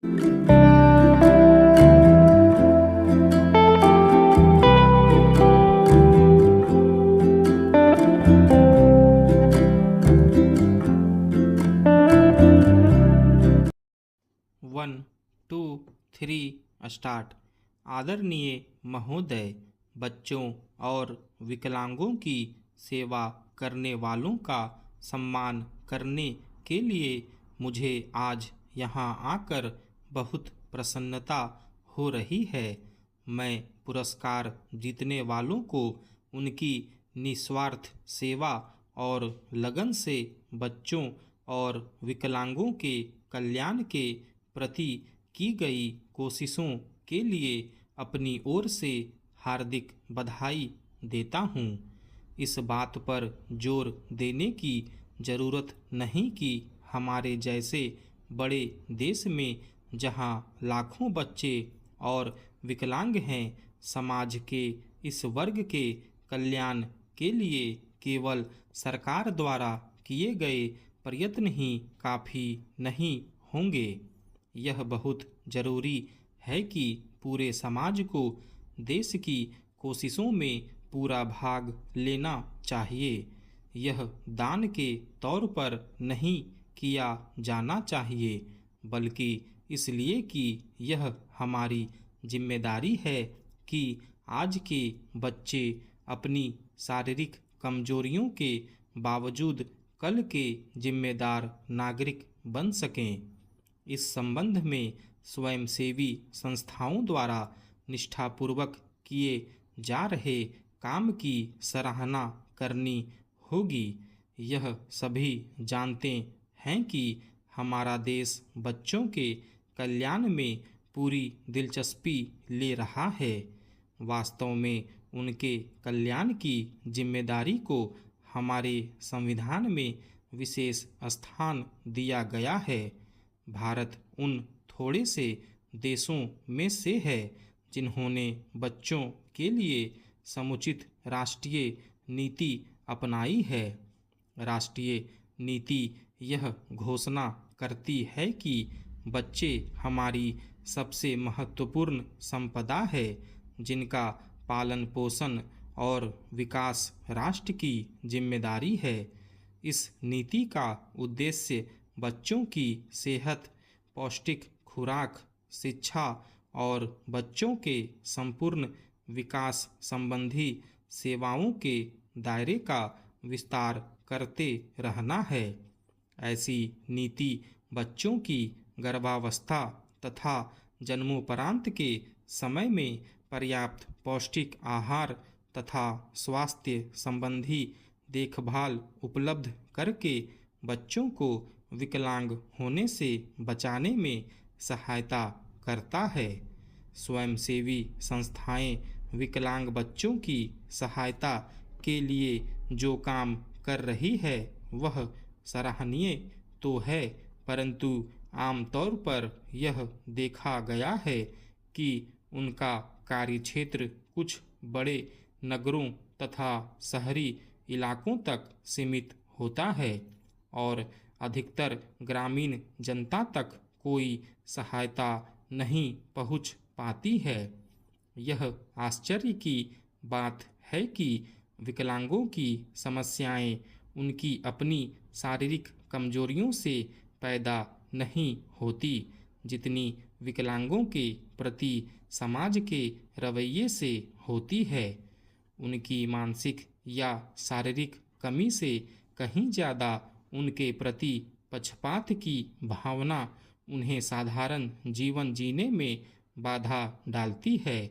One two three start. आदरणीय महोदय, बच्चों और विकलांगों की सेवा करने वालों का सम्मान करने के लिए मुझे आज यहाँ आकर बहुत प्रसन्नता हो रही है। मैं पुरस्कार जीतने वालों को उनकी निस्वार्थ सेवा और लगन से बच्चों और विकलांगों के कल्याण के प्रति की गई कोशिशों के लिए अपनी ओर से हार्दिक बधाई देता हूँ। इस बात पर जोर देने की ज़रूरत नहीं कि हमारे जैसे बड़े देश में जहाँ लाखों बच्चे और विकलांग हैं, समाज के इस वर्ग के कल्याण के लिए केवल सरकार द्वारा किए गए प्रयत्न ही काफ़ी नहीं होंगे। यह बहुत ज़रूरी है कि पूरे समाज को देश की कोशिशों में पूरा भाग लेना चाहिए। यह दान के तौर पर नहीं किया जाना चाहिए, बल्कि इसलिए कि यह हमारी जिम्मेदारी है कि आज के बच्चे अपनी शारीरिक कमजोरियों के बावजूद कल के जिम्मेदार नागरिक बन सकें। इस संबंध में स्वयंसेवी संस्थाओं द्वारा निष्ठापूर्वक किए जा रहे काम की सराहना करनी होगी। यह सभी जानते हैं कि हमारा देश बच्चों के कल्याण में पूरी दिलचस्पी ले रहा है। वास्तव में उनके कल्याण की जिम्मेदारी को हमारे संविधान में विशेष स्थान दिया गया है। भारत उन थोड़े से देशों में से है जिन्होंने बच्चों के लिए समुचित राष्ट्रीय नीति अपनाई है। राष्ट्रीय नीति यह घोषणा करती है कि बच्चे हमारी सबसे महत्वपूर्ण संपदा है, जिनका पालन पोषण और विकास राष्ट्र की जिम्मेदारी है। इस नीति का उद्देश्य बच्चों की सेहत, पौष्टिक खुराक, शिक्षा और बच्चों के संपूर्ण विकास संबंधी सेवाओं के दायरे का विस्तार करते रहना है। ऐसी नीति बच्चों की गर्भावस्था तथा जन्मोपरांत के समय में पर्याप्त पौष्टिक आहार तथा स्वास्थ्य संबंधी देखभाल उपलब्ध करके बच्चों को विकलांग होने से बचाने में सहायता करता है। स्वयंसेवी संस्थाएं विकलांग बच्चों की सहायता के लिए जो काम कर रही है वह सराहनीय तो है, परंतु आमतौर पर यह देखा गया है कि उनका कार्यक्षेत्र कुछ बड़े नगरों तथा शहरी इलाकों तक सीमित होता है और अधिकतर ग्रामीण जनता तक कोई सहायता नहीं पहुंच पाती है। यह आश्चर्य की बात है कि विकलांगों की समस्याएं उनकी अपनी शारीरिक कमजोरियों से पैदा नहीं होती, जितनी विकलांगों के प्रति समाज के रवैये से होती है। उनकी मानसिक या शारीरिक कमी से कहीं ज़्यादा उनके प्रति पक्षपात की भावना उन्हें साधारण जीवन जीने में बाधा डालती है।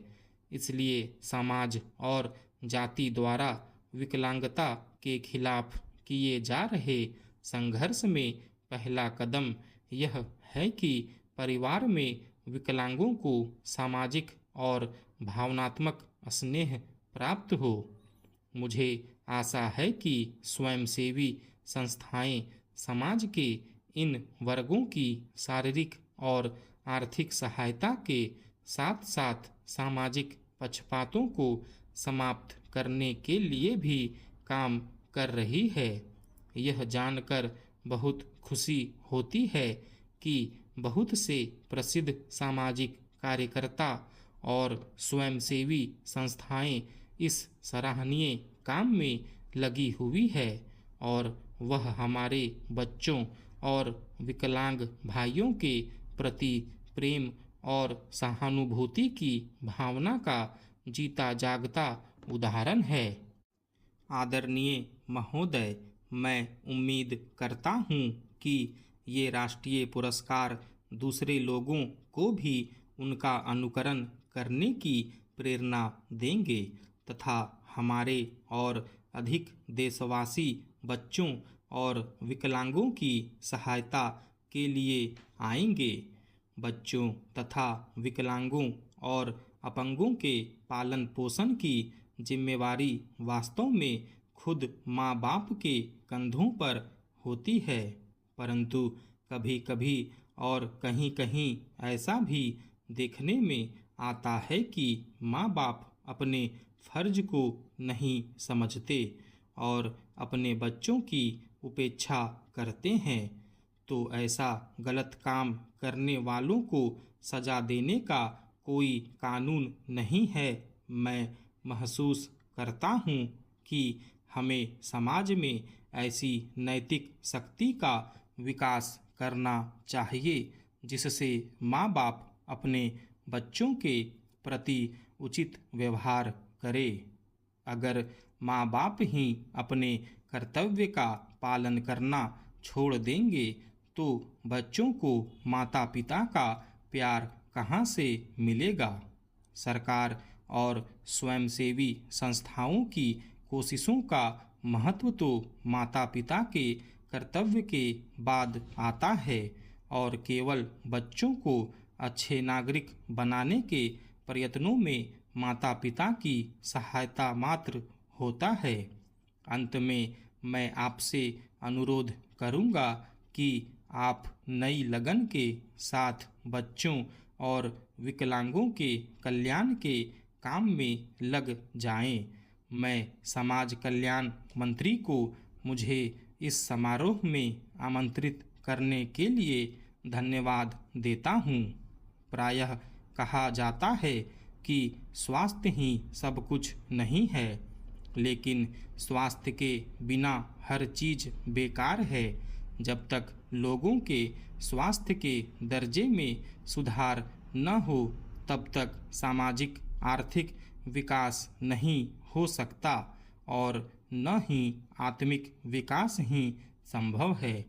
इसलिए समाज और जाति द्वारा विकलांगता के खिलाफ किए जा रहे संघर्ष में पहला कदम यह है कि परिवार में विकलांगों को सामाजिक और भावनात्मक स्नेह प्राप्त हो। मुझे आशा है कि स्वयंसेवी संस्थाएं समाज के इन वर्गों की शारीरिक और आर्थिक सहायता के साथ साथ सामाजिक पक्षपातों को समाप्त करने के लिए भी काम कर रही है। यह जानकर बहुत खुशी होती है कि बहुत से प्रसिद्ध सामाजिक कार्यकर्ता और स्वयंसेवी संस्थाएं इस सराहनीय काम में लगी हुई है और वह हमारे बच्चों और विकलांग भाइयों के प्रति प्रेम और सहानुभूति की भावना का जीता जागता उदाहरण है। आदरणीय महोदय, मैं उम्मीद करता हूँ कि ये राष्ट्रीय पुरस्कार दूसरे लोगों को भी उनका अनुकरण करने की प्रेरणा देंगे तथा हमारे और अधिक देशवासी बच्चों और विकलांगों की सहायता के लिए आएंगे। बच्चों तथा विकलांगों और अपंगों के पालन पोषण की जिम्मेवारी वास्तव में खुद माँ बाप के कंधों पर होती है, परंतु कभी कभी और कहीं कहीं ऐसा भी देखने में आता है कि माँ बाप अपने फर्ज को नहीं समझते और अपने बच्चों की उपेक्षा करते हैं, तो ऐसा गलत काम करने वालों को सजा देने का कोई कानून नहीं है। मैं महसूस करता हूँ कि हमें समाज में ऐसी नैतिक शक्ति का विकास करना चाहिए जिससे माँ बाप अपने बच्चों के प्रति उचित व्यवहार करे। अगर माँ बाप ही अपने कर्तव्य का पालन करना छोड़ देंगे तो बच्चों को माता पिता का प्यार कहाँ से मिलेगा। सरकार और स्वयंसेवी संस्थाओं की कोशिशों का महत्व तो माता पिता के कर्तव्य के बाद आता है और केवल बच्चों को अच्छे नागरिक बनाने के प्रयत्नों में माता पिता की सहायता मात्र होता है। अंत में मैं आपसे अनुरोध करूंगा कि आप नई लगन के साथ बच्चों और विकलांगों के कल्याण के काम में लग जाएं। मैं समाज कल्याण मंत्री को मुझे इस समारोह में आमंत्रित करने के लिए धन्यवाद देता हूँ। प्रायः कहा जाता है कि स्वास्थ्य ही सब कुछ नहीं है, लेकिन स्वास्थ्य के बिना हर चीज़ बेकार है। जब तक लोगों के स्वास्थ्य के दर्जे में सुधार न हो तब तक सामाजिक आर्थिक विकास नहीं हो सकता और न ही आत्मिक विकास ही संभव है।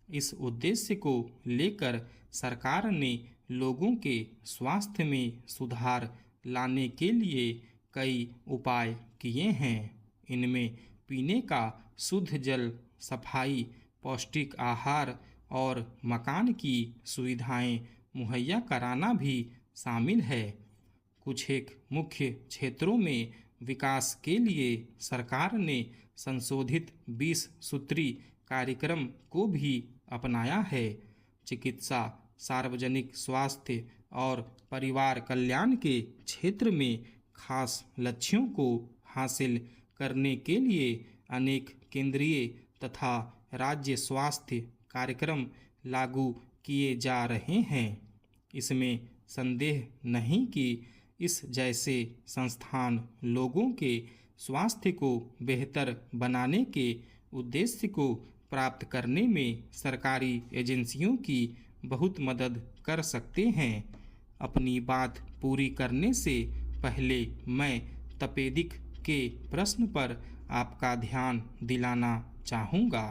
इस उद्देश्य को लेकर सरकार ने लोगों के स्वास्थ्य में सुधार लाने के लिए कई उपाय किए हैं। इनमें पीने का शुद्ध जल, सफाई, पौष्टिक आहार और मकान की सुविधाएं मुहैया कराना भी शामिल है। कुछ एक मुख्य क्षेत्रों में विकास के लिए सरकार ने संशोधित 20 सूत्री कार्यक्रम को भी अपनाया है। चिकित्सा, सार्वजनिक स्वास्थ्य और परिवार कल्याण के क्षेत्र में खास लक्ष्यों को हासिल करने के लिए अनेक केंद्रीय तथा राज्य स्वास्थ्य कार्यक्रम लागू किए जा रहे हैं। इसमें संदेह नहीं कि इस जैसे संस्थान लोगों के स्वास्थ्य को बेहतर बनाने के उद्देश्य को प्राप्त करने में सरकारी एजेंसियों की बहुत मदद कर सकते हैं। अपनी बात पूरी करने से पहले मैं तपेदिक के प्रश्न पर आपका ध्यान दिलाना चाहूँगा।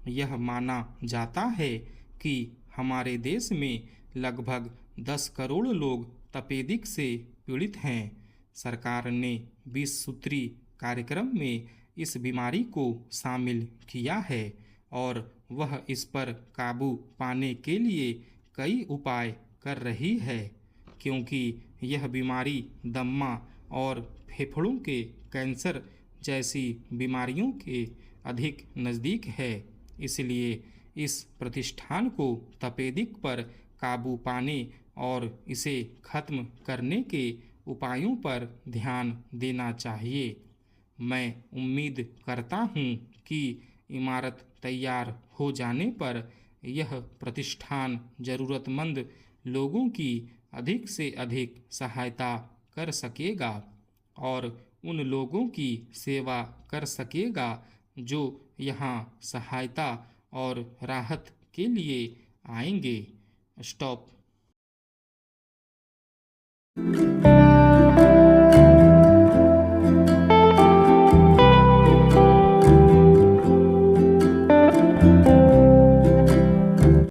यह माना जाता है कि हमारे देश में लगभग 10 करोड़ लोग तपेदिक से पीड़ित हैं। सरकार ने 20 सूत्री कार्यक्रम में इस बीमारी को शामिल किया है और वह इस पर काबू पाने के लिए कई उपाय कर रही है, क्योंकि यह बीमारी दम्मा और फेफड़ों के कैंसर जैसी बीमारियों के अधिक नज़दीक है। इसलिए इस प्रतिष्ठान को तपेदिक पर काबू पाने और इसे खत्म करने के उपायों पर ध्यान देना चाहिए। मैं उम्मीद करता हूँ कि इमारत तैयार हो जाने पर यह प्रतिष्ठान ज़रूरतमंद लोगों की अधिक से अधिक सहायता कर सकेगा और उन लोगों की सेवा कर सकेगा जो यहाँ सहायता और राहत के लिए आएंगे। स्टॉप।